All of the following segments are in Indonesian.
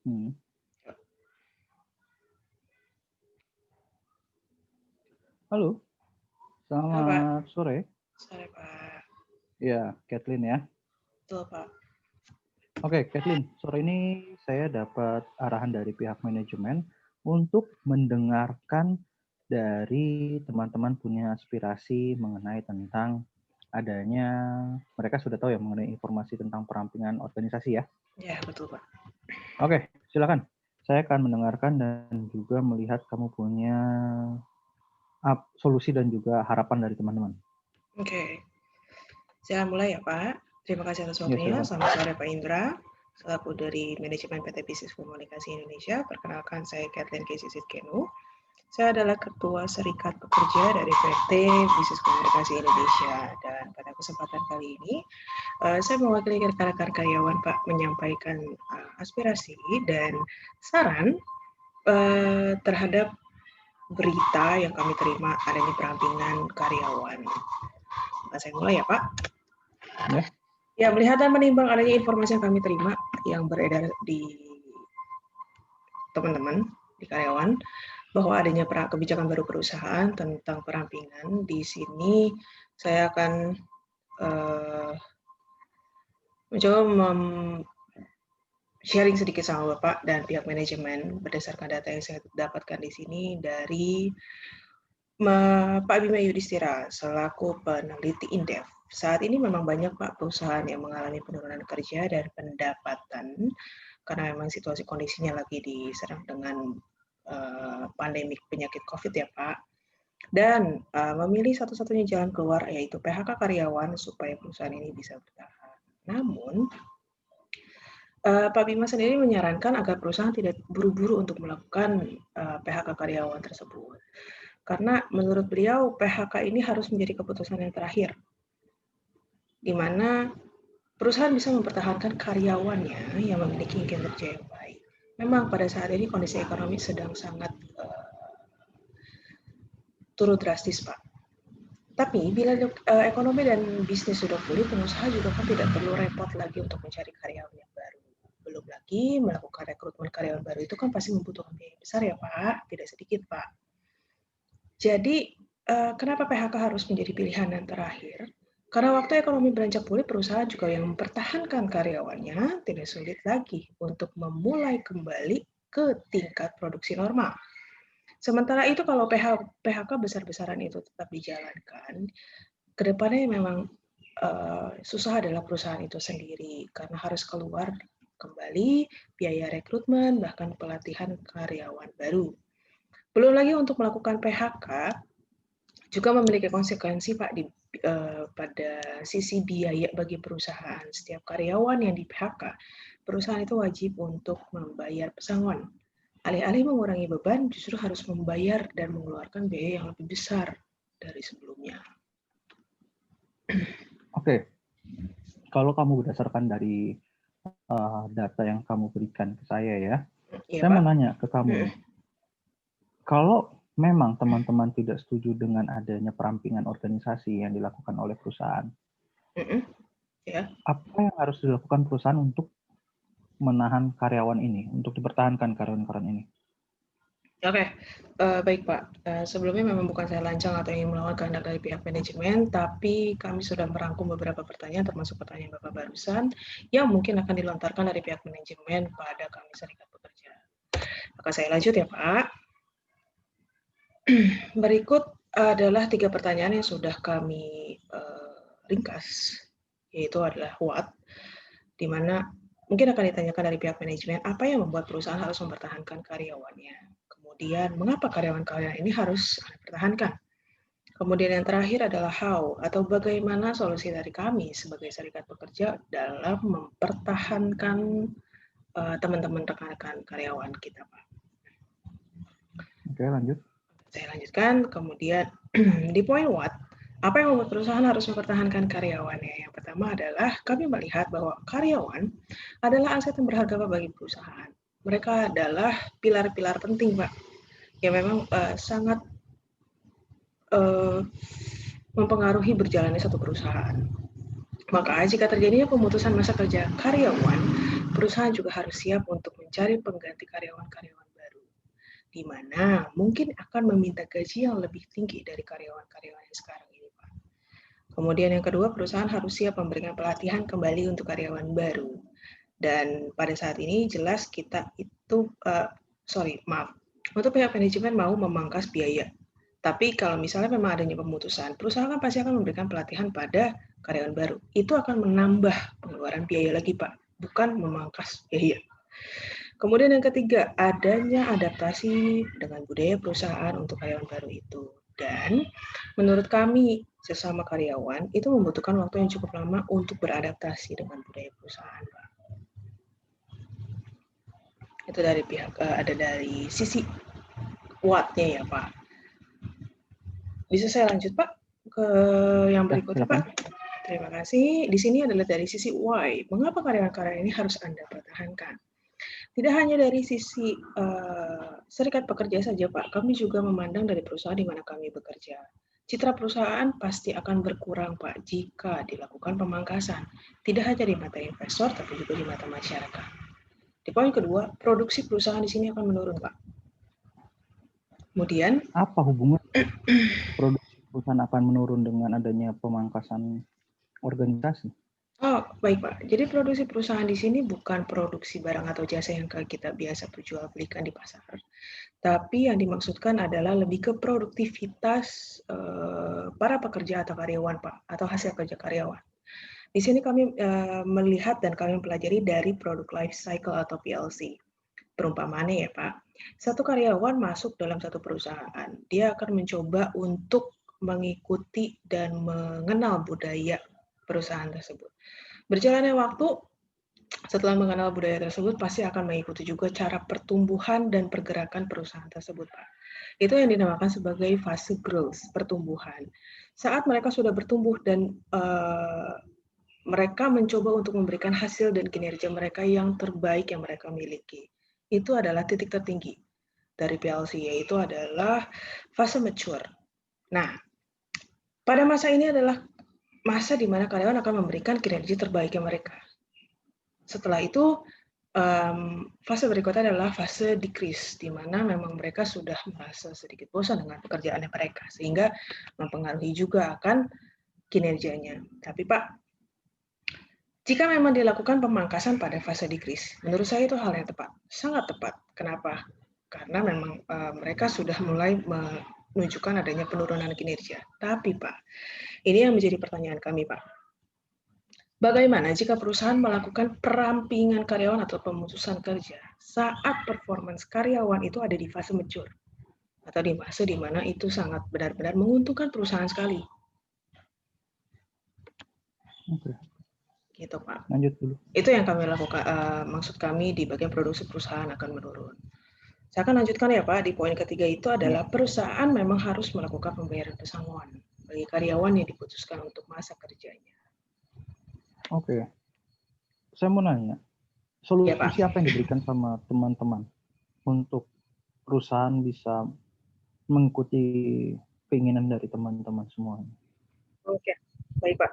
Hmm. Halo, Halo Pak. selamat sore. Sore Pak. Ya, Kathleen ya. Betul Pak. Oke, Kathleen, sore ini saya dapat arahan dari pihak manajemen untuk mendengarkan dari teman-teman punya aspirasi mengenai tentang adanya, mereka sudah tahu ya mengenai informasi tentang perampingan organisasi ya. Ya, betul Pak. Oke, silakan. Saya akan mendengarkan dan juga melihat kamu punya solusi dan juga harapan dari teman-teman. Oke. Saya mulai ya Pak. Terima kasih atas Ya, waktunya. silakan. Selamat sore Pak Indra. Selaku dari Manajemen PT Bisnis Komunikasi Indonesia, perkenalkan saya Kathleen Kesisit Kenu. Saya adalah Ketua Serikat Pekerja dari PT Bisnis Komunikasi Indonesia. Dan pada kesempatan kali ini, saya mewakili rekan-rekan karyawan Pak menyampaikan aspirasi dan saran terhadap berita yang kami terima adanya perampingan karyawan. Saya mulai ya Pak. Ya. Ya, melihat dan menimbang adanya informasi yang kami terima yang beredar di teman-teman, di karyawan, bahwa adanya kebijakan baru perusahaan tentang perampingan. Di sini saya akan mencoba sharing sedikit sama Bapak dan pihak manajemen berdasarkan data yang saya dapatkan di sini dari Pak Bima Yudhistira selaku peneliti Indef. Saat ini memang banyak Pak perusahaan yang mengalami penurunan kerja dan pendapatan karena memang situasi kondisinya lagi diserang dengan pandemik penyakit COVID ya Pak. Dan memilih satu-satunya jalan keluar yaitu PHK karyawan supaya perusahaan ini bisa bertahan. Namun Pak Bima sendiri menyarankan agar perusahaan tidak buru-buru untuk melakukan PHK karyawan tersebut. Karena menurut beliau PHK ini harus menjadi keputusan yang terakhir, di mana perusahaan bisa mempertahankan karyawannya yang memiliki kinerja yang baik. Memang pada saat ini kondisi ekonomi sedang sangat turun drastis, Pak. Tapi bila ekonomi dan bisnis sudah pulih, pengusaha juga kan tidak perlu repot lagi untuk mencari karyawan yang baru. Belum lagi melakukan rekrutmen karyawan baru itu kan pasti membutuhkan biaya besar ya Pak, tidak sedikit Pak. Jadi, kenapa PHK harus menjadi pilihan yang terakhir? Karena waktu ekonomi beranjak pulih, perusahaan juga yang mempertahankan karyawannya tidak sulit lagi untuk memulai kembali ke tingkat produksi normal. Sementara itu kalau PHK besar-besaran itu tetap dijalankan, kedepannya memang susah adalah perusahaan itu sendiri karena harus keluar kembali biaya rekrutmen bahkan pelatihan karyawan baru. Belum lagi untuk melakukan PHK juga memiliki konsekuensi Pak pada sisi biaya bagi perusahaan. Setiap karyawan yang di PHK, perusahaan itu wajib untuk membayar pesangon. Alih-alih mengurangi beban, justru harus membayar dan mengeluarkan biaya yang lebih besar dari sebelumnya. Oke. Kalau kamu berdasarkan dari data yang kamu berikan ke saya ya, Iya, saya Pak. mau nanya ke kamu nih. Kalau memang teman-teman tidak setuju dengan adanya perampingan organisasi yang dilakukan oleh perusahaan, Ya. apa yang harus dilakukan perusahaan untuk menahan karyawan ini, untuk dipertahankan karyawan-karyawan ini? Oke, baik Pak. Sebelumnya memang bukan saya lancang atau ingin melawan kehendak dari pihak manajemen, tapi kami sudah merangkum beberapa pertanyaan, termasuk pertanyaan Bapak barusan, yang mungkin akan dilontarkan dari pihak manajemen pada kami serikat pekerja. Maka saya lanjut ya Pak. Berikut adalah 3 pertanyaan yang sudah kami ringkas, yaitu adalah what, di mana mungkin akan ditanyakan dari pihak manajemen, apa yang membuat perusahaan harus mempertahankan karyawannya? Kemudian, mengapa karyawan-karyawan ini harus dipertahankan? Kemudian yang terakhir adalah how, atau bagaimana solusi dari kami sebagai serikat pekerja dalam mempertahankan teman-teman rekan-rekan karyawan kita, Pak. Oke, lanjut. Saya lanjutkan, kemudian di point what, apa yang membuat perusahaan harus mempertahankan karyawannya? Yang pertama adalah kami melihat bahwa karyawan adalah aset yang berharga bagi perusahaan. Mereka adalah pilar-pilar penting, Pak, yang memang sangat mempengaruhi berjalannya satu perusahaan. Maka jika terjadinya pemutusan masa kerja karyawan, perusahaan juga harus siap untuk mencari pengganti karyawan-karyawan baru, di mana mungkin akan meminta gaji yang lebih tinggi dari karyawan-karyawan yang sekarang ini, Pak. Kemudian yang kedua, perusahaan harus siap memberikan pelatihan kembali untuk karyawan baru. Dan pada saat ini jelas kita itu, untuk pihak manajemen mau memangkas biaya. Tapi kalau misalnya memang adanya pemutusan, perusahaan kan pasti akan memberikan pelatihan pada karyawan baru. Itu akan menambah pengeluaran biaya lagi, Pak, bukan memangkas biaya. Kemudian yang ketiga, adanya adaptasi dengan budaya perusahaan untuk karyawan baru itu. Dan menurut kami, sesama karyawan, itu membutuhkan waktu yang cukup lama untuk beradaptasi dengan budaya perusahaan, Pak. Itu dari pihak, ada dari sisi what-nya ya, Pak. Bisa saya lanjut, Pak, ke yang berikutnya, Pak? Terima kasih. Di sini adalah dari sisi why. Mengapa karyawan-karyawan ini harus Anda pertahankan? Tidak hanya dari sisi serikat pekerja saja, Pak. Kami juga memandang dari perusahaan di mana kami bekerja. Citra perusahaan pasti akan berkurang, Pak, jika dilakukan pemangkasan. Tidak hanya di mata investor, tapi juga di mata masyarakat. Di poin kedua, produksi perusahaan di sini akan menurun, Pak. Kemudian, apa hubungan produksi perusahaan akan menurun dengan adanya pemangkasan organisasi? Oh, baik, Pak. Jadi produksi perusahaan di sini bukan produksi barang atau jasa yang kita biasa jual belikan di pasar. Tapi yang dimaksudkan adalah lebih ke produktivitas para pekerja atau karyawan, Pak, atau hasil kerja karyawan. Di sini kami melihat dan kami pelajari dari product life cycle atau PLC. Perumpamaannya ya, Pak, satu karyawan masuk dalam satu perusahaan, dia akan mencoba untuk mengikuti dan mengenal budaya perusahaan tersebut. Berjalannya waktu, setelah mengenal budaya tersebut, pasti akan mengikuti juga cara pertumbuhan dan pergerakan perusahaan tersebut, Pak. Itu yang dinamakan sebagai fase growth, pertumbuhan. Saat mereka sudah bertumbuh dan mereka mencoba untuk memberikan hasil dan kinerja mereka yang terbaik yang mereka miliki. Itu adalah titik tertinggi dari PLC, yaitu adalah fase mature. Nah, pada masa ini adalah masa di mana karyawan akan memberikan kinerja terbaiknya mereka. Setelah itu, fase berikutnya adalah fase decrease, di mana memang mereka sudah merasa sedikit bosan dengan pekerjaannya mereka, sehingga mempengaruhi juga akan kinerjanya. Tapi Pak, jika memang dilakukan pemangkasan pada fase decrease, menurut saya itu hal yang tepat, sangat tepat. Kenapa? Karena memang mereka sudah mulai menunjukkan adanya penurunan kinerja. Tapi Pak, ini yang menjadi pertanyaan kami, Pak. Bagaimana jika perusahaan melakukan perampingan karyawan atau pemutusan kerja saat performance karyawan itu ada di fase mature atau di fase di mana itu sangat benar-benar menguntungkan perusahaan sekali? Oke. Gitu, Pak. Lanjut dulu. Itu yang kami lakukan, maksud kami di bagian produksi perusahaan akan menurun. Saya akan lanjutkan ya, Pak. Di poin ketiga itu adalah perusahaan memang harus melakukan pembayaran pesangon bagi karyawan yang diputuskan untuk masa kerjanya. Oke. Saya mau nanya, solusi apa yang diberikan sama teman-teman untuk perusahaan bisa mengikuti keinginan dari teman-teman semuanya? Oke, baik Pak.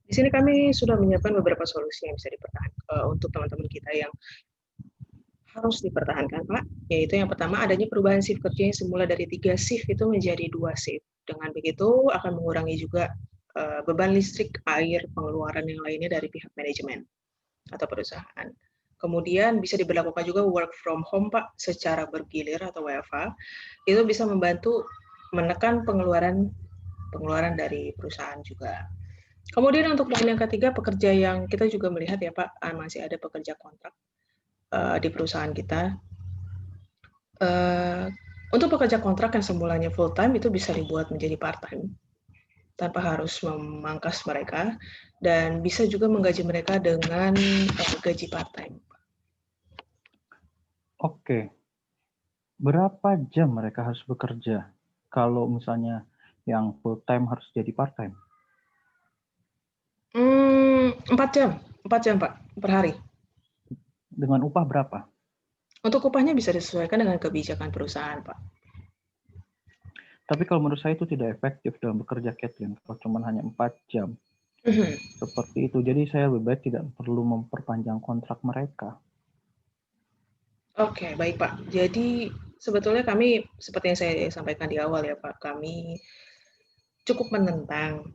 Di sini kami sudah menyiapkan beberapa solusi yang bisa dipertahankan untuk teman-teman kita yang harus dipertahankan, Pak. Yaitu yang pertama, adanya perubahan shift kerja yang semula dari 3 shift itu menjadi 2 shift. Dengan begitu akan mengurangi juga beban listrik, air, pengeluaran yang lainnya dari pihak manajemen atau perusahaan. Kemudian bisa diberlakukan juga work from home, Pak, secara bergilir atau WFH. Itu bisa membantu menekan pengeluaran dari perusahaan juga. Kemudian untuk poin yang ketiga, pekerja yang kita juga melihat ya Pak, masih ada pekerja kontrak di perusahaan kita. Untuk pekerja kontrak yang semulanya full time itu bisa dibuat menjadi part time tanpa harus memangkas mereka, dan bisa juga menggaji mereka dengan gaji part time. Oke, berapa jam mereka harus bekerja kalau misalnya yang full time harus jadi part time? 4 jam Pak per hari. Dengan upah berapa? Untuk upahnya bisa disesuaikan dengan kebijakan perusahaan, Pak. Tapi kalau menurut saya itu tidak efektif dalam bekerja, Kathleen. Kalau cuma hanya 4 jam. Seperti itu. Jadi saya lebih baik tidak perlu memperpanjang kontrak mereka. Oke, baik Pak. Jadi sebetulnya kami seperti yang saya sampaikan di awal ya Pak, kami cukup menentang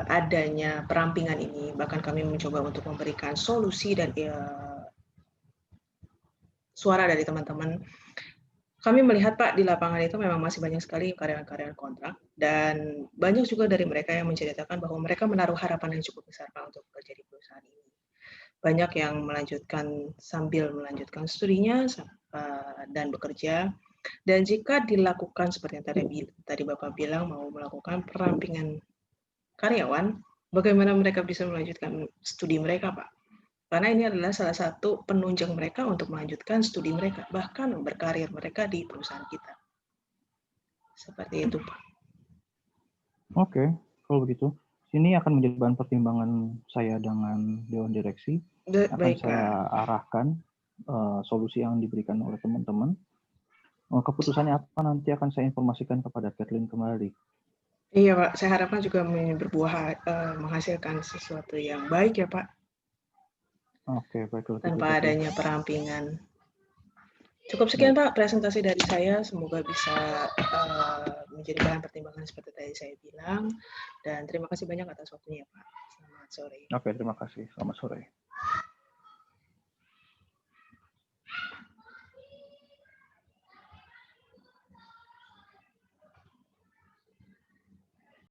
adanya perampingan ini. Bahkan kami mencoba untuk memberikan solusi dan suara dari teman-teman. Kami melihat Pak di lapangan itu memang masih banyak sekali karyawan-karyawan kontrak dan banyak juga dari mereka yang menceritakan bahwa mereka menaruh harapan yang cukup besar Pak untuk bekerja di perusahaan ini. Banyak yang melanjutkan sambil melanjutkan studinya dan bekerja. Dan jika dilakukan seperti yang tadi Bapak bilang mau melakukan perampingan karyawan, bagaimana mereka bisa melanjutkan studi mereka, Pak? Karena ini adalah salah satu penunjang mereka untuk melanjutkan studi mereka, bahkan berkarir mereka di perusahaan kita. Seperti itu, Pak. Oke, kalau begitu. Sini akan menjadi bahan pertimbangan saya dengan Dewan Direksi. Akan Baik, Pak. saya arahkan solusi yang diberikan oleh teman-teman. Keputusannya apa nanti akan saya informasikan kepada Kathleen kembali. Iya, Pak. Saya harapkan juga menghasilkan sesuatu yang baik ya, Pak. Oke, baik kalau gitu. Tanpa adanya perampingan. Cukup sekian Pak presentasi dari saya, semoga bisa menjadi bahan pertimbangan seperti tadi saya bilang, dan terima kasih banyak atas waktunya Pak. Selamat sore. Oke, terima kasih. Selamat sore.